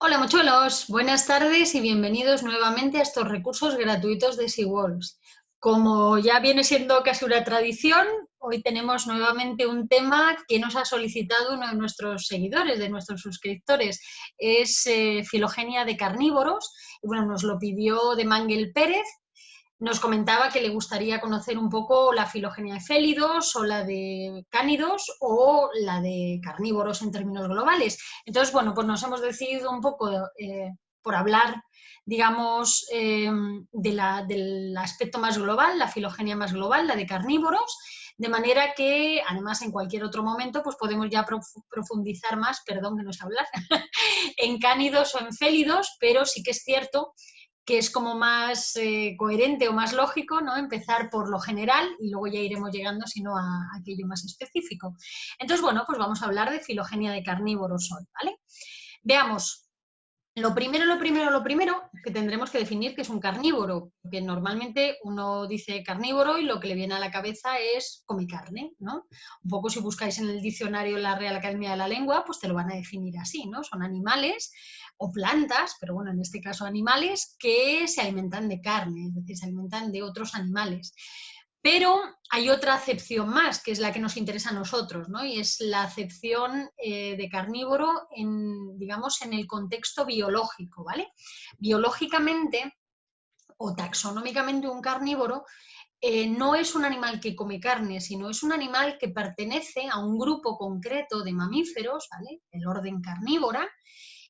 Hola mochuelos, buenas tardes y bienvenidos nuevamente a estos recursos gratuitos de SeaWorlds. Como ya viene siendo casi una tradición, hoy tenemos nuevamente un tema que nos ha solicitado uno de nuestros seguidores, de nuestros suscriptores. Es filogenia de carnívoros y bueno, nos lo pidió de Mangel Pérez. Nos comentaba que le gustaría conocer un poco la filogenia de félidos o la de cánidos o la de carnívoros en términos globales. Entonces, bueno, pues nos hemos decidido un poco por hablar, digamos, del aspecto más global, la filogenia más global, la de carnívoros, de manera que, además, en cualquier otro momento, pues podemos ya profundizar más, perdón que no sé hablar, en cánidos o en félidos, pero sí que es cierto que es como más coherente o más lógico, ¿no? Empezar por lo general y luego ya iremos llegando, si no, a aquello más específico. Entonces, bueno, pues vamos a hablar de filogenia de carnívoros hoy, ¿vale? Veamos. Lo primero que tendremos que definir que es un carnívoro, porque normalmente uno dice carnívoro y lo que le viene a la cabeza es come carne, ¿no? Un poco si buscáis en el diccionario la Real Academia de la Lengua, pues te lo van a definir así, ¿no? Son animales o plantas, pero bueno, en este caso animales que se alimentan de carne, es decir, se alimentan de otros animales. Pero hay otra acepción más, que es la que nos interesa a nosotros, ¿no? Y es la acepción de carnívoro digamos, en el contexto biológico, ¿vale? Biológicamente o taxonómicamente un carnívoro no es un animal que come carne, sino es un animal que pertenece a un grupo concreto de mamíferos, ¿vale? El orden carnívora,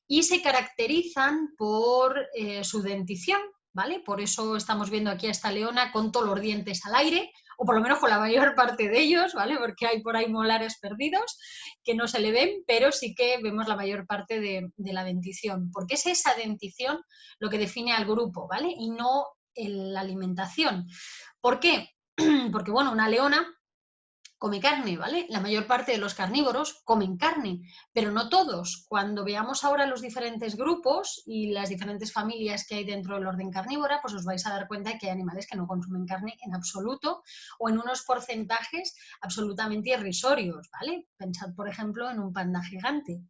y se caracterizan por su dentición, ¿vale? Por eso estamos viendo aquí a esta leona con todos los dientes al aire, o por lo menos con la mayor parte de ellos, ¿vale? Porque hay por ahí molares perdidos que no se le ven, pero sí que vemos la mayor parte de la dentición, porque es esa dentición lo que define al grupo, ¿vale? Y no la alimentación. ¿Por qué? Porque, bueno, una leona come carne, ¿vale? La mayor parte de los carnívoros comen carne, pero no todos. Cuando veamos ahora los diferentes grupos y las diferentes familias que hay dentro del orden carnívora, pues os vais a dar cuenta que hay animales que no consumen carne en absoluto o en unos porcentajes absolutamente irrisorios, ¿vale? Pensad, por ejemplo, en un panda gigante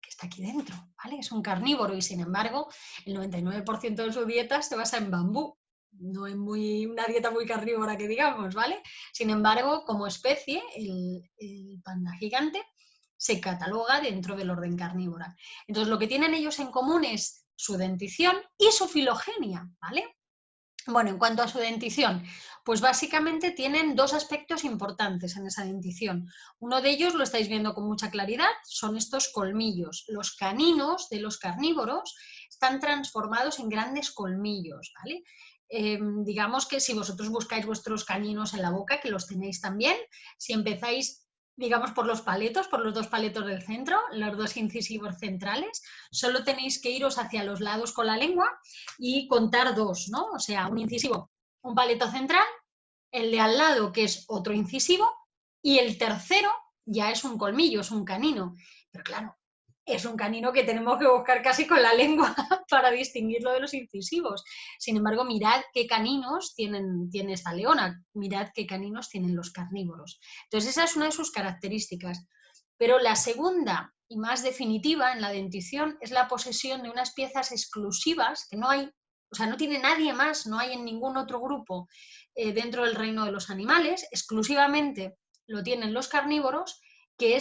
que está aquí dentro, ¿vale? Es un carnívoro y, sin embargo, el 99% de su dieta se basa en bambú. No es una dieta muy carnívora que digamos, ¿vale? Sin embargo, como especie, el panda gigante se cataloga dentro del orden carnívora. Entonces, lo que tienen ellos en común es su dentición y su filogenia, ¿vale? Bueno, en cuanto a su dentición, pues básicamente tienen dos aspectos importantes en esa dentición. Uno de ellos, lo estáis viendo con mucha claridad, son estos colmillos. Los caninos de los carnívoros están transformados en grandes colmillos, ¿vale? Digamos que si vosotros buscáis vuestros caninos en la boca, que los tenéis también, si empezáis, digamos, por los paletos, por los dos paletos del centro, los dos incisivos centrales, solo tenéis que iros hacia los lados con la lengua y contar dos, ¿no? O sea, un incisivo, un paleto central, el de al lado, que es otro incisivo, y el tercero ya es un colmillo, es un canino. Pero claro, es un canino que tenemos que buscar casi con la lengua para distinguirlo de los incisivos. Sin embargo, mirad qué caninos tiene esta leona, mirad qué caninos tienen los carnívoros. Entonces, esa es una de sus características. Pero la segunda y más definitiva en la dentición es la posesión de unas piezas exclusivas que no hay, o sea, no tiene nadie más, no hay en ningún otro grupo dentro del reino de los animales, exclusivamente lo tienen los carnívoros, que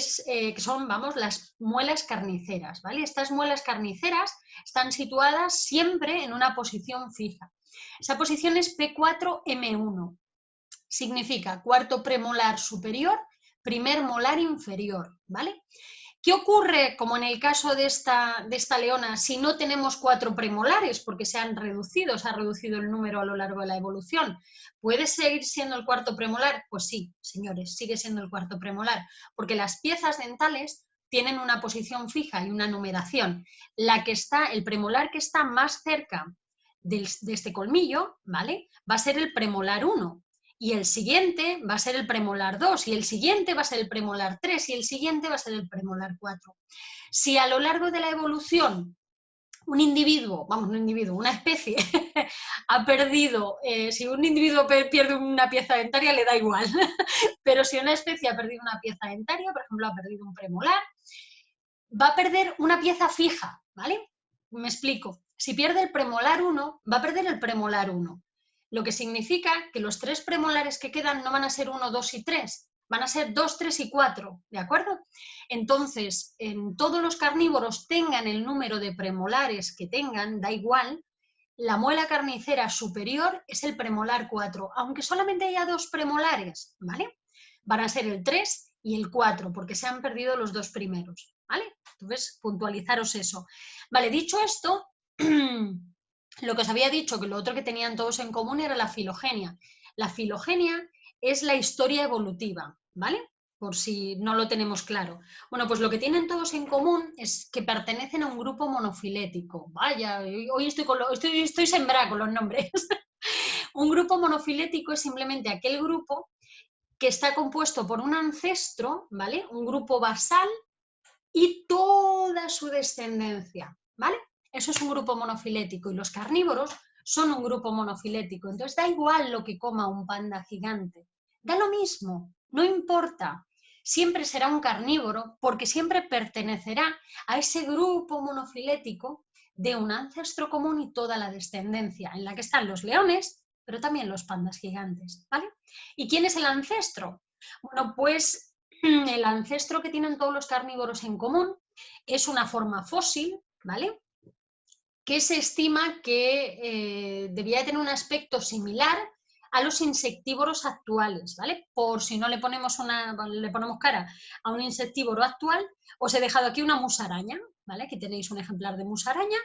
son, vamos, las muelas carniceras, ¿vale? Estas muelas carniceras están situadas siempre en una posición fija. Esa posición es P4M1, significa cuarto premolar superior, primer molar inferior, ¿vale? ¿Qué ocurre, como en el caso de esta leona, si no tenemos cuatro premolares porque se ha reducido el número a lo largo de la evolución? ¿Puede seguir siendo el cuarto premolar? Pues sí, señores, sigue siendo el cuarto premolar, porque las piezas dentales tienen una posición fija y una numeración. El premolar que está más cerca de este colmillo, ¿vale? Va a ser el premolar 1. Y el siguiente va a ser el premolar 2, y el siguiente va a ser el premolar 3, y el siguiente va a ser el premolar 4. Si a lo largo de la evolución una especie ha perdido, si un individuo pierde una pieza dentaria le da igual, pero si una especie ha perdido una pieza dentaria, por ejemplo, ha perdido un premolar, va a perder una pieza fija, ¿vale? Me explico. Si pierde el premolar 1, va a perder el premolar 1. Lo que significa que los 3 premolares que quedan no van a ser 1, 2 y 3, van a ser 2, 3 y 4, ¿de acuerdo? Entonces, en todos los carnívoros tengan el número de premolares que tengan, da igual, la muela carnicera superior es el premolar 4, aunque solamente haya 2 premolares, ¿vale? Van a ser el 3 y el 4, porque se han perdido los 2 primeros, ¿vale? Entonces, puntualizaros eso. Vale, dicho esto, lo que os había dicho, que lo otro que tenían todos en común era la filogenia. La filogenia es la historia evolutiva, ¿vale? Por si no lo tenemos claro. Bueno, pues lo que tienen todos en común es que pertenecen a un grupo monofilético. Vaya, hoy estoy sembrada con los nombres. Un grupo monofilético es simplemente aquel grupo que está compuesto por un ancestro, ¿vale? Un grupo basal y toda su descendencia, ¿vale? Eso es un grupo monofilético y los carnívoros son un grupo monofilético. Entonces da igual lo que coma un panda gigante, da lo mismo, no importa. Siempre será un carnívoro porque siempre pertenecerá a ese grupo monofilético de un ancestro común y toda la descendencia, en la que están los leones, pero también los pandas gigantes, ¿vale? ¿Y quién es el ancestro? Bueno, pues el ancestro que tienen todos los carnívoros en común es una forma fósil, ¿vale? Que se estima que debía tener un aspecto similar a los insectívoros actuales, ¿vale? Por si no le ponemos cara a un insectívoro actual, os he dejado aquí una musaraña, ¿vale? Aquí tenéis un ejemplar de musaraña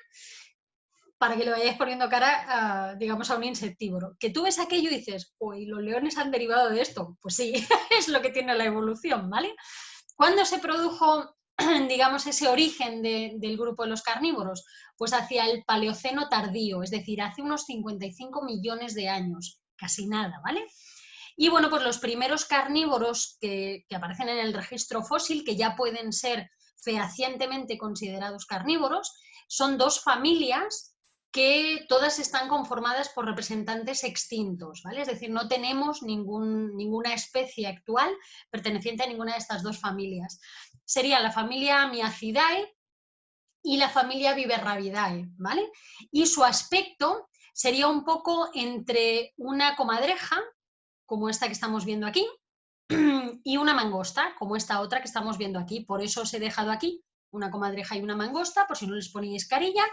para que le vayáis poniendo cara, digamos, a un insectívoro. Que tú ves aquello y dices, uy, los leones han derivado de esto. Pues sí, es lo que tiene la evolución, ¿vale? ¿Cuándo se produjo, digamos, ese origen del grupo de los carnívoros? Pues hacia el Paleoceno tardío, es decir, hace unos 55 millones de años, casi nada, ¿vale? Y bueno, pues los primeros carnívoros que aparecen en el registro fósil, que ya pueden ser fehacientemente considerados carnívoros, son 2 familias que todas están conformadas por representantes extintos, ¿vale? Es decir, no tenemos ninguna especie actual perteneciente a ninguna de estas 2 familias. Sería la familia Myacidae y la familia Viverrabidae, ¿vale? Y su aspecto sería un poco entre una comadreja, como esta que estamos viendo aquí, y una mangosta, como esta otra que estamos viendo aquí. Por eso os he dejado aquí una comadreja y una mangosta, por si no les ponéis carilla,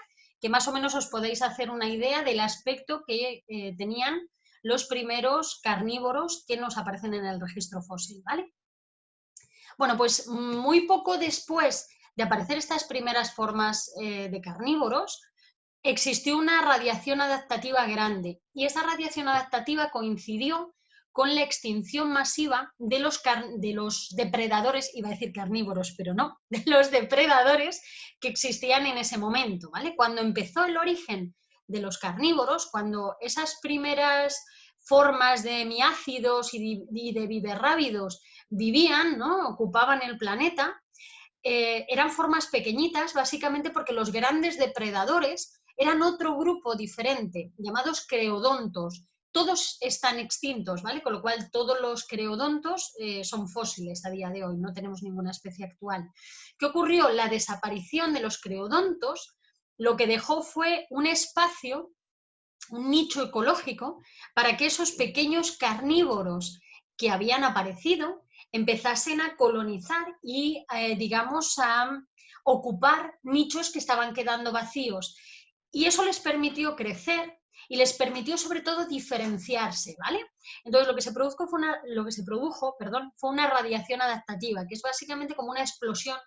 que más o menos os podéis hacer una idea del aspecto que tenían los primeros carnívoros que nos aparecen en el registro fósil, ¿vale? Bueno, pues muy poco después de aparecer estas primeras formas de carnívoros, existió una radiación adaptativa grande y esa radiación adaptativa coincidió con la extinción masiva de los depredadores, iba a decir carnívoros, pero no, de los depredadores que existían en ese momento, ¿vale? Cuando empezó el origen de los carnívoros, cuando esas primeras formas de miácidos y de viverrábidos vivían, ¿no? Ocupaban el planeta, eran formas pequeñitas, básicamente porque los grandes depredadores eran otro grupo diferente, llamados creodontos. Todos están extintos, ¿vale? Con lo cual todos los creodontos son fósiles a día de hoy, no tenemos ninguna especie actual. ¿Qué ocurrió? La desaparición de los creodontos lo que dejó fue un espacio, un nicho ecológico, para que esos pequeños carnívoros que habían aparecido empezasen a colonizar y, digamos, a ocupar nichos que estaban quedando vacíos. Y eso les permitió crecer y les permitió sobre todo diferenciarse, ¿vale? Entonces lo que se produjo fue una radiación adaptativa, que es básicamente como una explosión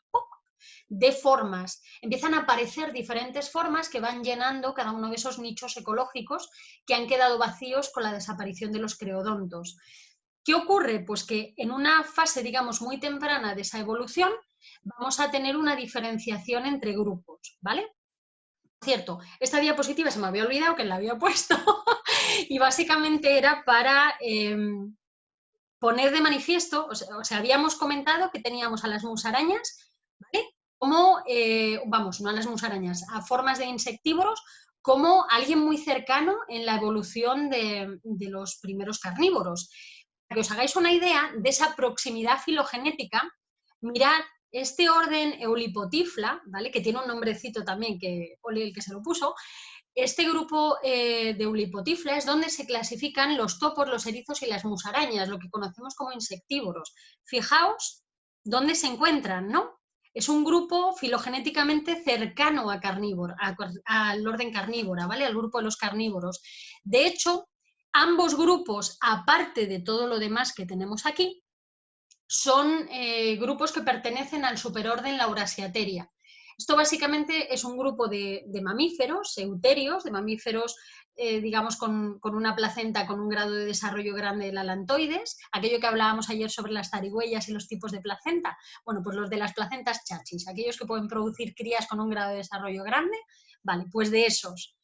de formas. Empiezan a aparecer diferentes formas que van llenando cada uno de esos nichos ecológicos que han quedado vacíos con la desaparición de los creodontos. ¿Qué ocurre? Pues que en una fase, digamos, muy temprana de esa evolución, vamos a tener una diferenciación entre grupos, ¿vale? Cierto, esta diapositiva se me había olvidado que la había puesto y básicamente era para poner de manifiesto, o sea, habíamos comentado que teníamos a las musarañas, ¿vale? Como, vamos, no a las musarañas, a formas de insectívoros, como alguien muy cercano en la evolución de los primeros carnívoros. Para que os hagáis una idea de esa proximidad filogenética, mirad este orden Eulipotifla, ¿vale? Que tiene un nombrecito también, que Oli el que se lo puso, este grupo de Eulipotifla es donde se clasifican los topos, los erizos y las musarañas, lo que conocemos como insectívoros. Fijaos dónde se encuentran, ¿no? Es un grupo filogenéticamente cercano a carnívoro, al orden carnívora, ¿vale? Al grupo de los carnívoros. De hecho, ambos grupos, aparte de todo lo demás que tenemos aquí, son grupos que pertenecen al superorden Laurasiatheria. Esto básicamente es un grupo de mamíferos euterios, de mamíferos digamos con una placenta con un grado de desarrollo grande del alantoides, aquello que hablábamos ayer sobre las zarigüeyas y los tipos de placenta, bueno, pues los de las placentas chachis, aquellos que pueden producir crías con un grado de desarrollo grande, vale, pues de esos.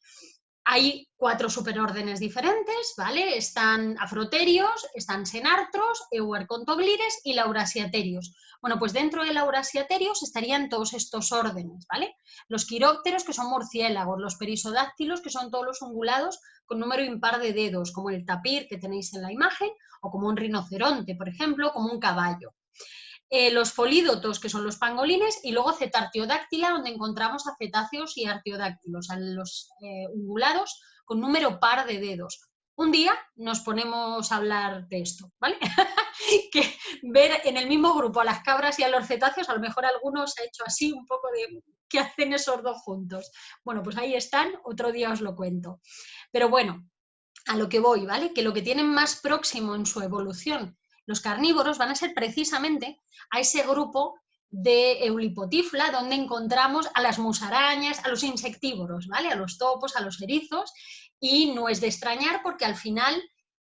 Hay 4 superórdenes diferentes, ¿vale? Están afroterios, están senartros, euarcontoglires y laurasiaterios. Bueno, pues dentro de laurasiaterios estarían todos estos órdenes, ¿vale? Los quirópteros, que son murciélagos, los perisodáctilos, que son todos los ungulados con número impar de dedos, como el tapir que tenéis en la imagen, o como un rinoceronte, por ejemplo, como un caballo. Los folídotos, que son los pangolines, y luego cetartiodáctila, donde encontramos a cetáceos y artiodáctilos, a los ungulados con número par de dedos. Un día nos ponemos a hablar de esto, ¿vale? Que ver en el mismo grupo a las cabras y a los cetáceos, a lo mejor algunos ha hecho así un poco de ¿qué hacen esos dos juntos? Bueno, pues ahí están, otro día os lo cuento. Pero bueno, a lo que voy, ¿vale? Que lo que tienen más próximo en su evolución los carnívoros van a ser precisamente a ese grupo de Eulipotifla, donde encontramos a las musarañas, a los insectívoros, ¿vale? A los topos, a los erizos, y no es de extrañar porque al final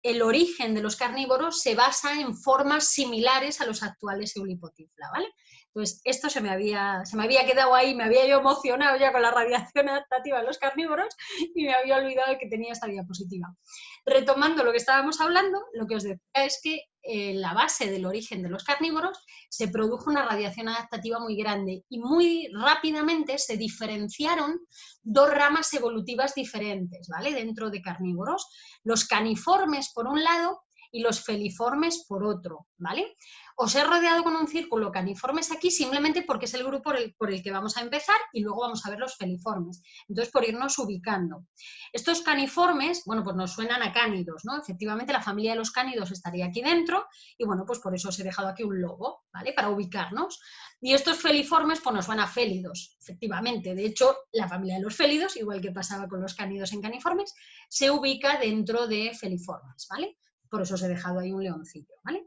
el origen de los carnívoros se basa en formas similares a los actuales Eulipotifla, ¿vale? Entonces, esto se me había quedado ahí, me había yo emocionado ya con la radiación adaptativa de los carnívoros y me había olvidado de que tenía esta diapositiva. Retomando lo que estábamos hablando, lo que os decía es que en la base del origen de los carnívoros se produjo una radiación adaptativa muy grande y muy rápidamente se diferenciaron 2 ramas evolutivas diferentes, ¿vale? Dentro de carnívoros, los caniformes por un lado y los feliformes por otro, ¿vale? Os he rodeado con un círculo caniformes aquí simplemente porque es el grupo por el que vamos a empezar y luego vamos a ver los feliformes. Entonces, por irnos ubicando. Estos caniformes, bueno, pues nos suenan a cánidos, ¿no? Efectivamente, la familia de los cánidos estaría aquí dentro y, bueno, pues por eso os he dejado aquí un logo, ¿vale? Para ubicarnos. Y estos feliformes, pues nos van a félidos, efectivamente. De hecho, la familia de los félidos, igual que pasaba con los cánidos en caniformes, se ubica dentro de feliformes, ¿vale? Por eso os he dejado ahí un leoncillo, ¿vale?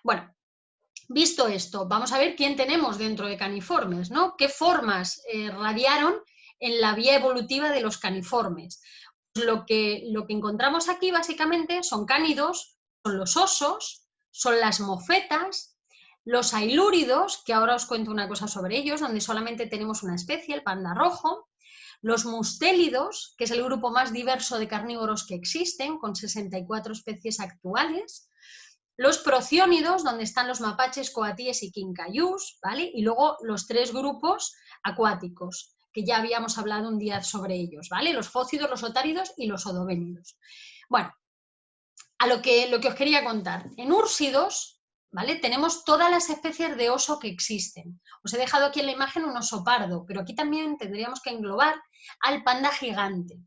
Bueno, visto esto, vamos a ver quién tenemos dentro de caniformes, ¿no? ¿Qué formas radiaron en la vía evolutiva de los caniformes? Lo que encontramos aquí básicamente son cánidos, son los osos, son las mofetas, los ailúridos, que ahora os cuento una cosa sobre ellos, donde solamente tenemos una especie, el panda rojo, los mustélidos, que es el grupo más diverso de carnívoros que existen, con 64 especies actuales, los prociónidos, donde están los mapaches, coatíes y quincayús, ¿vale? Y luego los 3 grupos acuáticos, que ya habíamos hablado un día sobre ellos, ¿vale? Los fócidos, los otáridos y los odovénidos. Bueno, a lo que os quería contar. En úrsidos, ¿vale? Tenemos todas las especies de oso que existen. Os he dejado aquí en la imagen un oso pardo, pero aquí también tendríamos que englobar al panda gigante.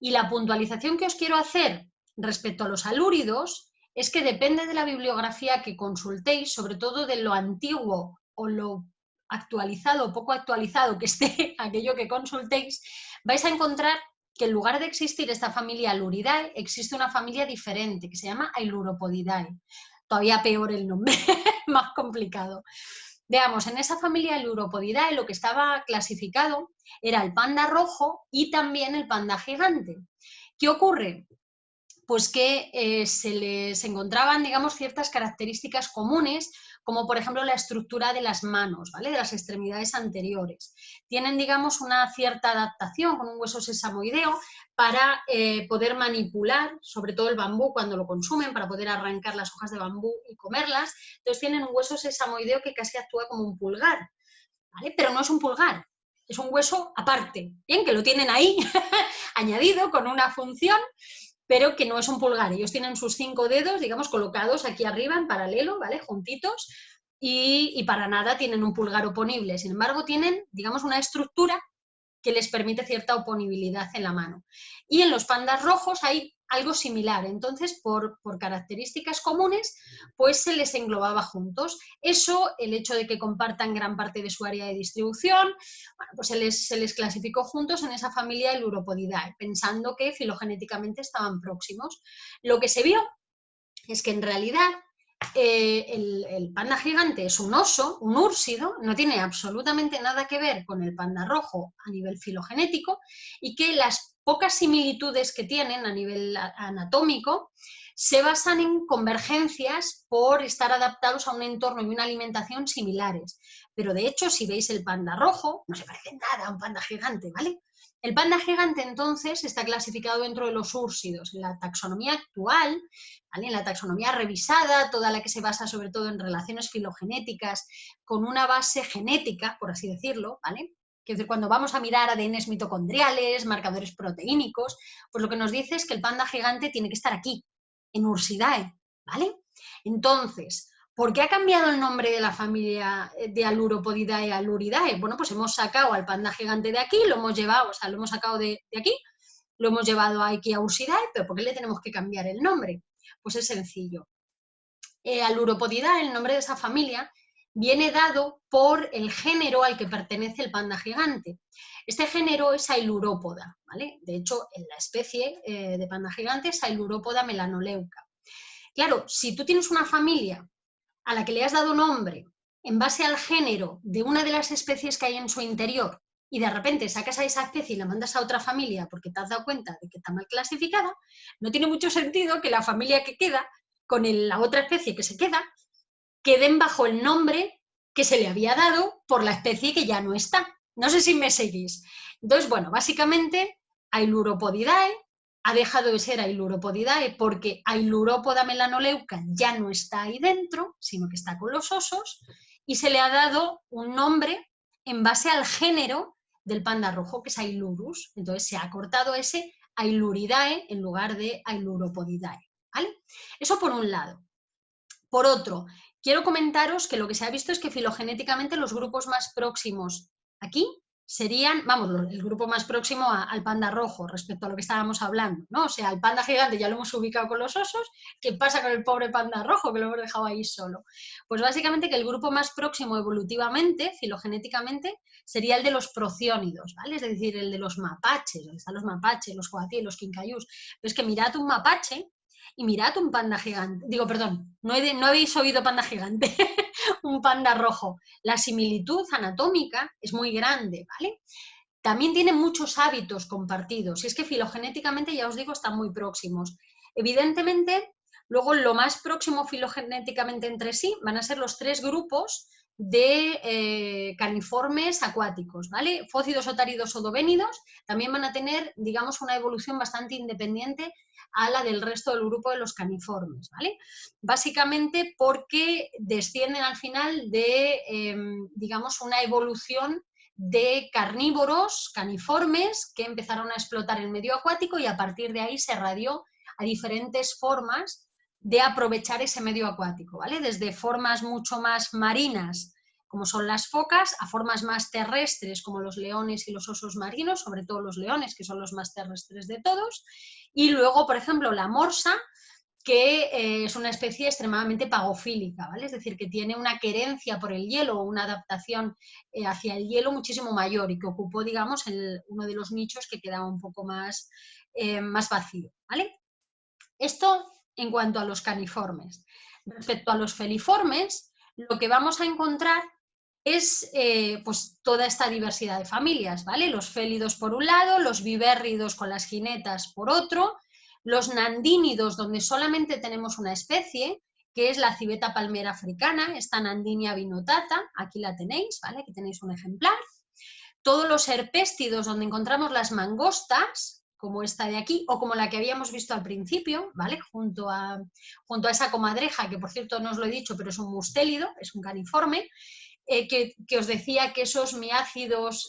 Y la puntualización que os quiero hacer respecto a los alúridos es que depende de la bibliografía que consultéis, sobre todo de lo antiguo o lo actualizado o poco actualizado que esté aquello que consultéis, vais a encontrar que en lugar de existir esta familia Aluridae, existe una familia diferente que se llama Ailuropodidae. Todavía peor el nombre, más complicado. Veamos, en esa familia Ailuropodidae lo que estaba clasificado era el panda rojo y también el panda gigante. ¿Qué ocurre? Pues que se les encontraban, digamos, ciertas características comunes, como por ejemplo la estructura de las manos, ¿vale? De las extremidades anteriores. Tienen, digamos, una cierta adaptación con un hueso sesamoideo para poder manipular, sobre todo el bambú cuando lo consumen, para poder arrancar las hojas de bambú y comerlas. Entonces tienen un hueso sesamoideo que casi actúa como un pulgar, ¿vale? Pero no es un pulgar, es un hueso aparte, ¿bien? Que lo tienen ahí añadido con una función, pero que no es un pulgar. Ellos tienen sus 5 dedos, digamos, colocados aquí arriba en paralelo, ¿vale? Juntitos, y para nada tienen un pulgar oponible. Sin embargo, tienen, digamos, una estructura que les permite cierta oponibilidad en la mano. Y en los pandas rojos hay algo similar. Entonces, por características comunes, pues se les englobaba juntos. Eso, el hecho de que compartan gran parte de su área de distribución, bueno, pues se les clasificó juntos en esa familia Ailuropodidae, pensando que filogenéticamente estaban próximos. Lo que se vio es que en realidad el panda gigante es un oso, un úrsido, no tiene absolutamente nada que ver con el panda rojo a nivel filogenético, y que las pocas similitudes que tienen a nivel anatómico se basan en convergencias por estar adaptados a un entorno y una alimentación similares. Pero de hecho, si veis el panda rojo, no se parece nada a un panda gigante, ¿vale? El panda gigante entonces está clasificado dentro de los úrsidos. En la taxonomía actual, ¿vale?, en la taxonomía revisada, toda la que se basa sobre todo en relaciones filogenéticas, con una base genética, por así decirlo, ¿vale? Que es decir, cuando vamos a mirar ADNs mitocondriales, marcadores proteínicos, pues lo que nos dice es que el panda gigante tiene que estar aquí, en Ursidae, ¿vale? Entonces, ¿por qué ha cambiado el nombre de la familia de Ailuropodidae a Aluridae? Bueno, pues hemos sacado al panda gigante de aquí, lo hemos llevado, o sea, lo hemos sacado de aquí, lo hemos llevado aquí a Ursidae, pero ¿por qué le tenemos que cambiar el nombre? Pues es sencillo. Ailuropodidae, el nombre de esa familia, viene dado por el género al que pertenece el panda gigante. Este género es Ailuropoda, ¿vale? De hecho, en la especie de panda gigante es Ailuropoda melanoleuca. Claro, si tú tienes una familia a la que le has dado nombre en base al género de una de las especies que hay en su interior y de repente sacas a esa especie y la mandas a otra familia porque te has dado cuenta de que está mal clasificada, no tiene mucho sentido que la familia que queda con la otra especie que se queda queden bajo el nombre que se le había dado por la especie que ya no está. No sé si me seguís. Entonces, bueno, básicamente Ailuropodidae ha dejado de ser Ailuropodidae porque Ailuropoda melanoleuca ya no está ahí dentro, sino que está con los osos, y se le ha dado un nombre en base al género del panda rojo, que es Ailurus. Entonces se ha cortado ese Ailuridae en lugar de Ailuropodidae, ¿vale? Eso por un lado. Por otro, quiero comentaros que lo que se ha visto es que filogenéticamente los grupos más próximos aquí serían, vamos, el grupo más próximo al panda rojo respecto a lo que estábamos hablando, ¿no? O sea, el panda gigante ya lo hemos ubicado con los osos, ¿qué pasa con el pobre panda rojo que lo hemos dejado ahí solo? Pues básicamente que el grupo más próximo evolutivamente, filogenéticamente, sería el de los prociónidos, ¿vale? Es decir, el de los mapaches, donde están los mapaches, los coatíes, los quincayús. Pero es que mirad un mapache y mirad un panda gigante, digo, perdón, no habéis oído panda gigante, un panda rojo. La similitud anatómica es muy grande, ¿vale? También tienen muchos hábitos compartidos, y es que filogenéticamente, ya os digo, están muy próximos. Evidentemente, luego lo más próximo filogenéticamente entre sí van a ser los tres grupos de caniformes acuáticos, ¿vale? Fócidos, otáridos, odovénidos, también van a tener, digamos, una evolución bastante independiente a la del resto del grupo de los caniformes, ¿vale? Básicamente porque descienden al final de, digamos, una evolución de carnívoros, caniformes, que empezaron a explotar el medio acuático y a partir de ahí se radió a diferentes formas de aprovechar ese medio acuático, ¿vale? Desde formas mucho más marinas, como son las focas, a formas más terrestres, como los leones y los osos marinos, sobre todo los leones, que son los más terrestres de todos, y luego, por ejemplo, la morsa, que es una especie extremadamente pagofílica, ¿vale? Es decir, que tiene una querencia por el hielo o una adaptación hacia el hielo muchísimo mayor y que ocupó, digamos, uno de los nichos que quedaba un poco más, más vacío, ¿vale? Esto en cuanto a los caniformes. Respecto a los feliformes, lo que vamos a encontrar es pues toda esta diversidad de familias, ¿vale? Los félidos por un lado, los vivérridos con las jinetas por otro, los nandínidos donde solamente tenemos una especie, que es la civeta palmera africana, esta Nandinia vinotata, aquí la tenéis, ¿vale? Aquí tenéis un ejemplar. Todos los herpéstidos donde encontramos las mangostas, como esta de aquí, o como la que habíamos visto al principio, ¿vale? Junto a esa comadreja, que por cierto no os lo he dicho, pero es un mustélido, es un caniforme, que os decía que esos miácidos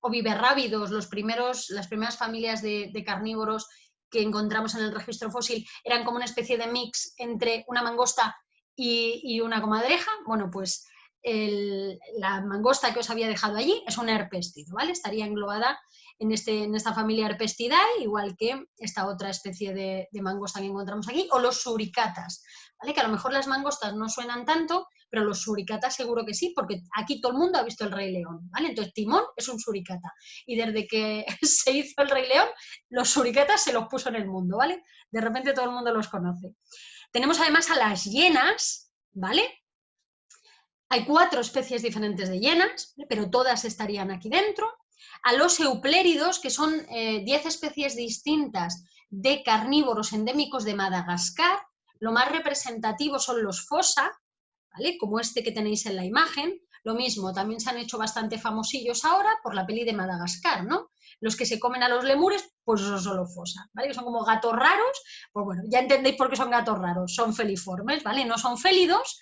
oviverrábidos, las primeras familias de carnívoros que encontramos en el registro fósil, eran como una especie de mix entre una mangosta y una comadreja, bueno, pues la mangosta que os había dejado allí es un herpéstido, ¿vale? Estaría englobada en esta familia Herpestidae, igual que esta otra especie de mangosta que encontramos aquí, o los suricatas, ¿vale? Que a lo mejor las mangostas no suenan tanto, pero los suricatas seguro que sí, porque aquí todo el mundo ha visto el Rey León, ¿vale? Entonces Timón es un suricata, y desde que se hizo el Rey León, los suricatas se los puso en el mundo, ¿vale? De repente todo el mundo los conoce. Tenemos además a las hienas, ¿vale? Hay 4 especies diferentes de hienas, pero todas estarían aquí dentro. A los eupléridos, que son 10 especies distintas de carnívoros endémicos de Madagascar. Lo más representativo son los fossa, ¿vale? Como este que tenéis en la imagen. Lo mismo, también se han hecho bastante famosillos ahora por la peli de Madagascar, ¿no? Los que se comen a los lemures, pues esos son los fossa, ¿vale? Que son como gatos raros, pues bueno, ya entendéis por qué son gatos raros, son feliformes, ¿vale? No son félidos,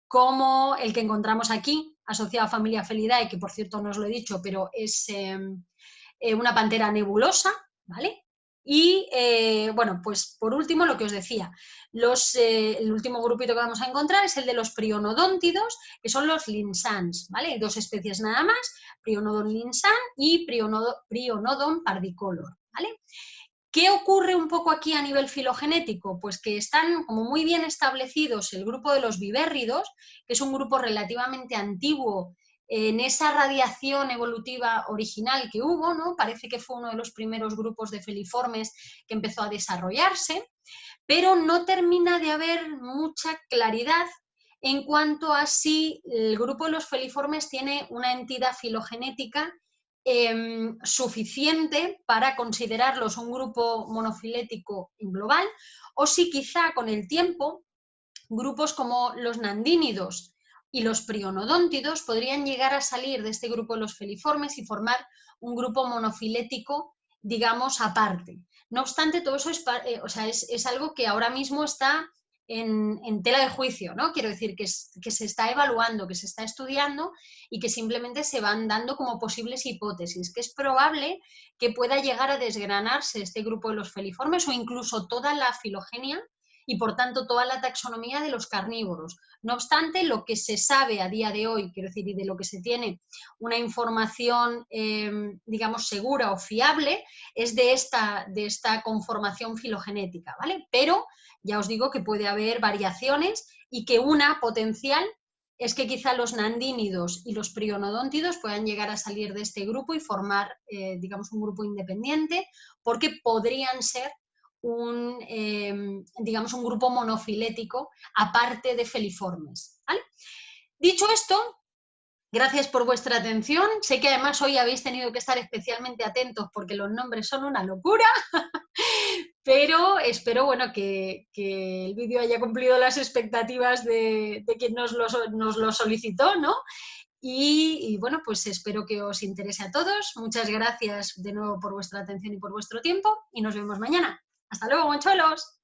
como el que encontramos aquí, asociado a familia Felidae, que por cierto no os lo he dicho, pero es una pantera nebulosa, ¿vale? Y bueno, pues por último lo que os decía, el último grupito que vamos a encontrar es el de los prionodóntidos, que son los linsans, ¿vale? Hay 2 especies nada más, Prionodon linsan y Prionodon pardicolor, ¿vale? ¿Qué ocurre un poco aquí a nivel filogenético? Pues que están como muy bien establecidos el grupo de los vivérridos, que es un grupo relativamente antiguo en esa radiación evolutiva original que hubo, ¿no? Parece que fue uno de los primeros grupos de feliformes que empezó a desarrollarse, pero no termina de haber mucha claridad en cuanto a si el grupo de los feliformes tiene una entidad filogenética suficiente para considerarlos un grupo monofilético global, o si quizá con el tiempo grupos como los nandínidos y los prionodóntidos podrían llegar a salir de este grupo de los feliformes y formar un grupo monofilético, digamos, aparte. No obstante, todo eso es algo que ahora mismo está en tela de juicio, ¿no? Quiero decir que se está evaluando, que se está estudiando y que simplemente se van dando como posibles hipótesis, que es probable que pueda llegar a desgranarse este grupo de los feliformes o incluso toda la filogenia y por tanto toda la taxonomía de los carnívoros. No obstante, lo que se sabe a día de hoy, quiero decir, y de lo que se tiene una información, digamos, segura o fiable, es de esta conformación filogenética, ¿vale? Pero ya os digo que puede haber variaciones y que una potencial es que quizá los nandínidos y los prionodóntidos puedan llegar a salir de este grupo y formar, digamos, un grupo independiente, porque podrían ser digamos, un grupo monofilético aparte de feliformes, ¿vale? Dicho esto, gracias por vuestra atención. Sé que además hoy habéis tenido que estar especialmente atentos porque los nombres son una locura, pero espero, bueno, que el vídeo haya cumplido las expectativas de quien nos lo solicitó, ¿no? Y bueno, pues espero que os interese a todos. Muchas gracias de nuevo por vuestra atención y por vuestro tiempo y nos vemos mañana. ¡Hasta luego, monchuelos!